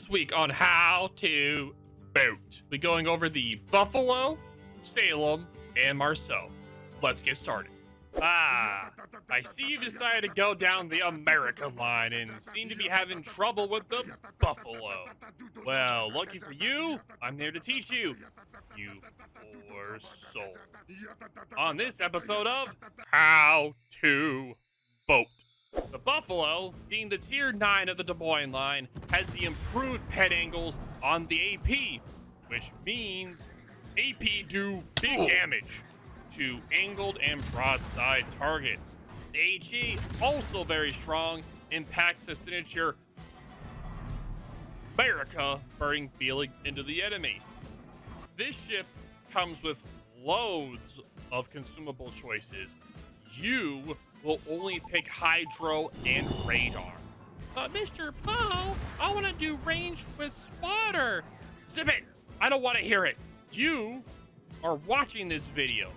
This week on How to Boat, we're going over the Buffalo, Salem, and Marceau. Let's get started. I see you decided to go down the America line and seem to be having trouble with the Buffalo. Well, lucky for you, I'm here to teach you, you poor soul. On this episode of How to Boat. The Buffalo, being the tier 9 of the Des Moines line, has the improved pet angles on the AP, which means AP do big damage to angled and broadside targets. The HE, also very strong, impacts the signature America burning feeling into the enemy. This ship comes with loads of consumable choices. You will only pick hydro and radar. But Mr. Bow, I want to do range with spotter. Zip it! I don't want to hear it. You are watching this video.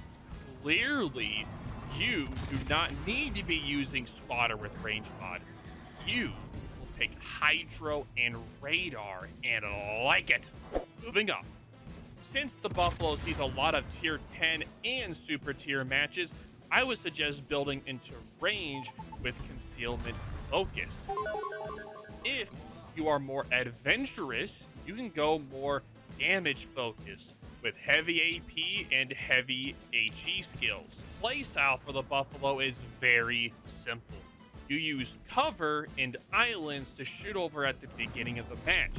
Clearly, you do not need to be using spotter with range mod. You will take hydro and radar and like it. Moving up. Since the Buffalo sees a lot of tier 10 and super tier matches, I would suggest building into range with concealment focused. If you are more adventurous, you can go more damage focused with heavy AP and heavy HE skills. Playstyle for the Buffalo is very simple. You use cover and islands to shoot over at the beginning of the match.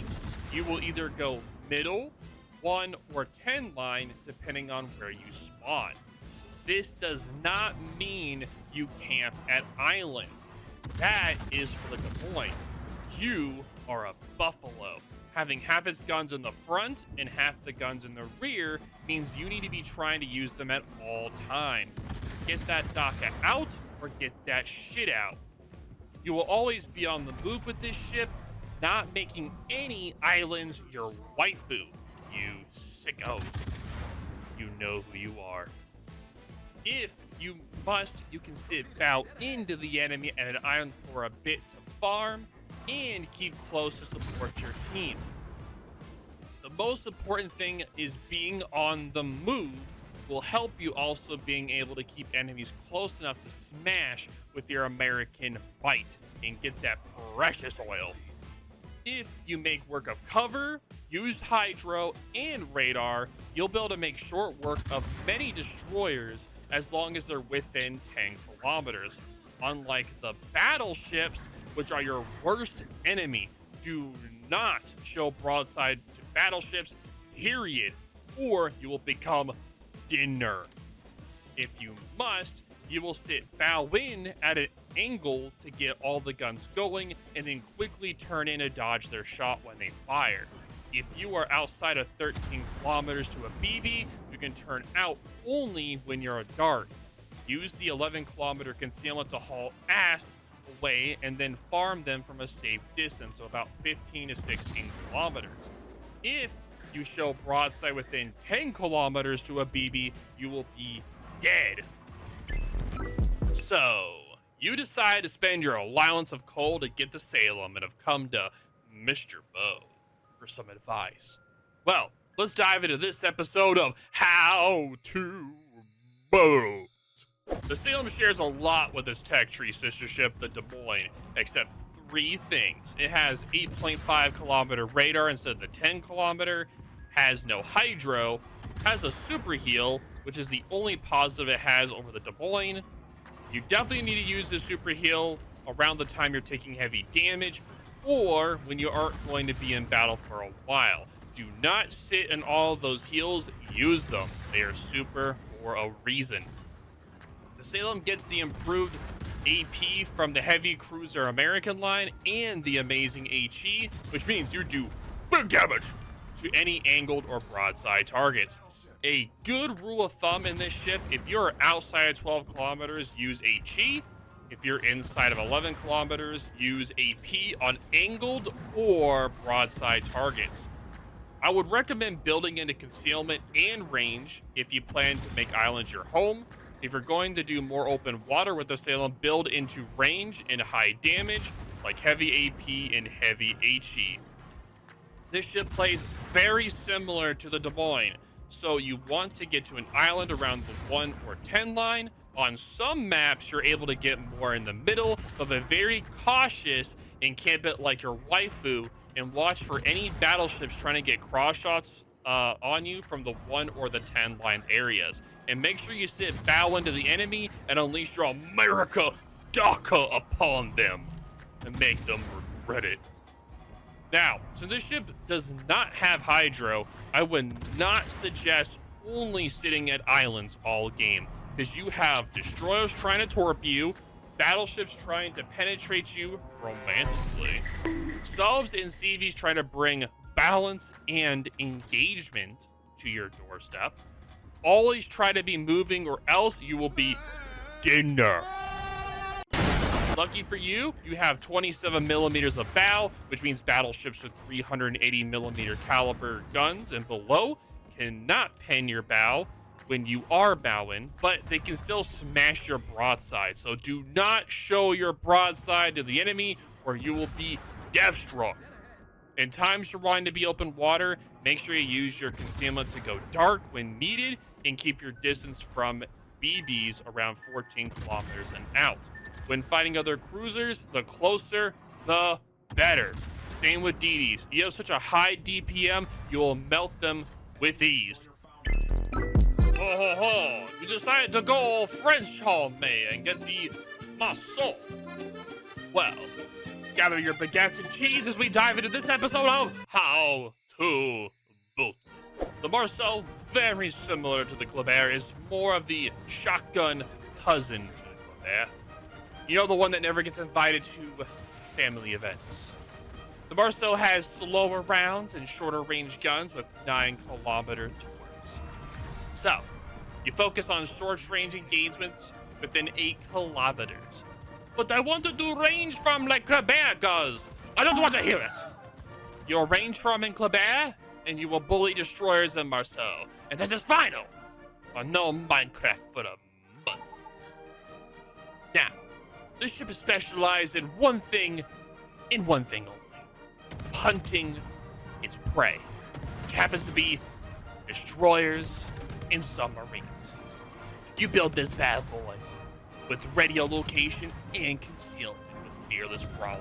You will either go middle, 1 or 10 line depending on where you spawn. This does not mean you camp at islands. That is for the Des Moines. You are a Buffalo. Having half its guns in the front and half the guns in the rear means you need to be trying to use them at all times. Get that DACA out or get that shit out. You will always be on the move with this ship, not making any islands your waifu. You sickos. You know who you are. If you must, you can sit bow into the enemy at an island for a bit to farm and keep close to support your team. The most important thing is being on the move will help you also being able to keep enemies close enough to smash with your American bite and get that precious oil. If you make work of cover, use hydro and radar, you'll be able to make short work of many destroyers as long as they're within 10 kilometers. Unlike the battleships, which are your worst enemy, do not show broadside to battleships, period, or you will become dinner. If you must, you will sit bow in at an angle to get all the guns going and then quickly turn in to dodge their shot when they fire. If you are outside of 13 kilometers to a BB, you can turn out only when you're a dart. Use the 11 kilometer concealment to haul ass away and then farm them from a safe distance, so about 15 to 16 kilometers. If you show broadside within 10 kilometers to a BB, you will be dead. So, you decide to spend your allowance of coal to get to Salem and have come to Mr. Bow for some advice. Well, let's dive into this episode of How to Boat. The Salem shares a lot with its tech tree sister ship, the Des Moines, except 3 things. It has 8.5 kilometer radar instead of the 10 kilometer, has no hydro, has a super heal, which is the only positive it has over the Des Moines. You definitely need to use the super heal around the time you're taking heavy damage or when you aren't going to be in battle for a while. Do not sit in all of those heals, use them. They are super for a reason. The Salem gets the improved AP from the heavy cruiser American line and the amazing HE, which means you do big damage to any angled or broadside targets. A good rule of thumb in this ship, if you're outside of 12 kilometers, use HE. If you're inside of 11 kilometers, use AP on angled or broadside targets. I would recommend building into concealment and range if you plan to make islands your home. If you're going to do more open water with the Salem, build into range and high damage, like heavy AP and heavy HE. This ship plays very similar to the Des Moines. So you want to get to an island around the 1 or 10 line. On some maps, you're able to get more in the middle, but be very cautious and camp it like your waifu and watch for any battleships trying to get cross shots on you from the 1 or the 10 lines areas. And make sure you sit bow into the enemy and unleash your America Daka upon them and make them regret it. Now, since this ship does not have hydro, I would not suggest only sitting at islands all game, because you have destroyers trying to torpedo you, battleships trying to penetrate you romantically, subs and CVs trying to bring balance and engagement to your doorstep. Always try to be moving or else you will be dinner. Lucky for you, you have 27 millimeters of bow, which means battleships with 380 millimeter caliber guns and below cannot pen your bow when you are bowing, but they can still smash your broadside. So do not show your broadside to the enemy or you will be death-struck. In times you're wanting to be open water, make sure you use your concealment to go dark when needed and keep your distance from BBs around 14 kilometers and out. When fighting other cruisers, the closer, the better. Same with DDs. You have such a high DPM, you will melt them with ease. Ho ho ho! You decided to go French homemade and get the Marceau. Well, gather your baguettes and cheese as we dive into this episode of How to Boot. The Marceau, very similar to the Kleber, is more of the shotgun cousin to the Kleber. You know, the one that never gets invited to family events. The Marceau has slower rounds and shorter range guns with 9-kilometer turrets. So, you focus on short range engagements within 8 kilometers. But I want to do range from like Kleber does. I don't want to hear it. You'll range from in Kleber, and you will bully destroyers in Marceau. And that is final. On no Minecraft for a month. Now, this ship is specialized in one thing only. Hunting its prey. Which happens to be destroyers and submarines. You build this bad boy with radio location and concealment with fearless brawler.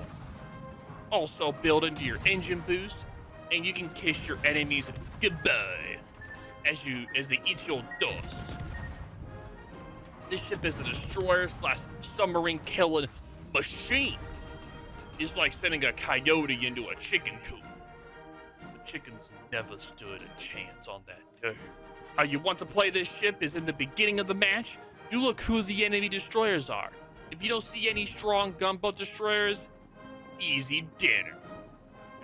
Also build into your engine boost, and you can kiss your enemies goodbye as they eat your dust. This ship is a destroyer / submarine killing machine. It's like sending a coyote into a chicken coop. The chickens never stood a chance on that dirt. How you want to play this ship is in the beginning of the match, you look who the enemy destroyers are. If you don't see any strong gunboat destroyers, easy dinner.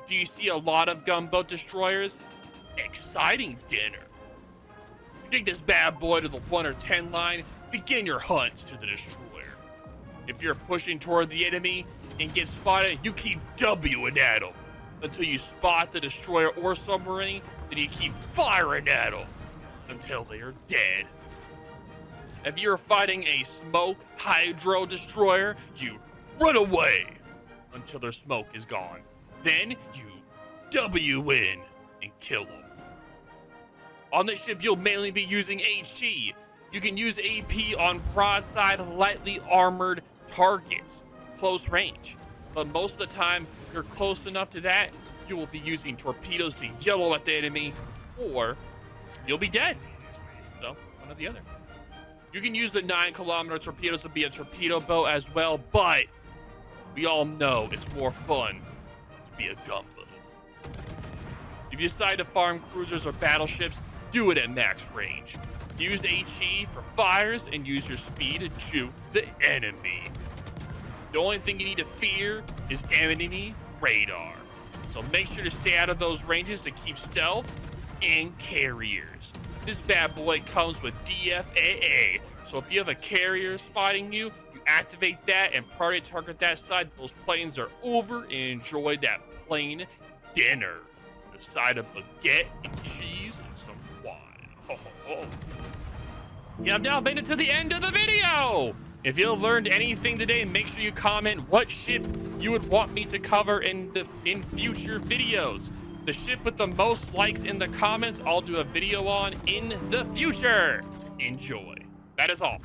If you see a lot of gunboat destroyers, exciting dinner. You take this bad boy to the 1 or 10 line, begin your hunts to the destroyer. If you're pushing toward the enemy and get spotted, you keep Wing at them until you spot the destroyer or submarine, then you keep firing at them until they are dead. If you're fighting a smoke hydro destroyer, you run away until their smoke is gone. Then you W-win and kill them. On this ship, you'll mainly be using HE. You can use AP on broadside, lightly armored targets, close range. But most of the time, you're close enough to that, you will be using torpedoes to yellow at the enemy, or you'll be dead. So, one or the other. You can use the 9-kilometer torpedoes to be a torpedo boat as well, but we all know it's more fun to be a gunboat. If you decide to farm cruisers or battleships, do it at max range. Use HE for fires and use your speed to juke the enemy. The only thing you need to fear is enemy radar. So make sure to stay out of those ranges to keep stealth and carriers. This bad boy comes with DFAA. So if you have a carrier spotting you, you activate that and party target that side. Those planes are over and enjoy that plane dinner. The side of baguette and cheese and some wine. Ho, ho, ho. You have now made it to the end of the video. If you learned anything today, make sure you comment what ship you would want me to cover in future videos. The ship with the most likes in the comments, I'll do a video on in the future. Enjoy. That is all.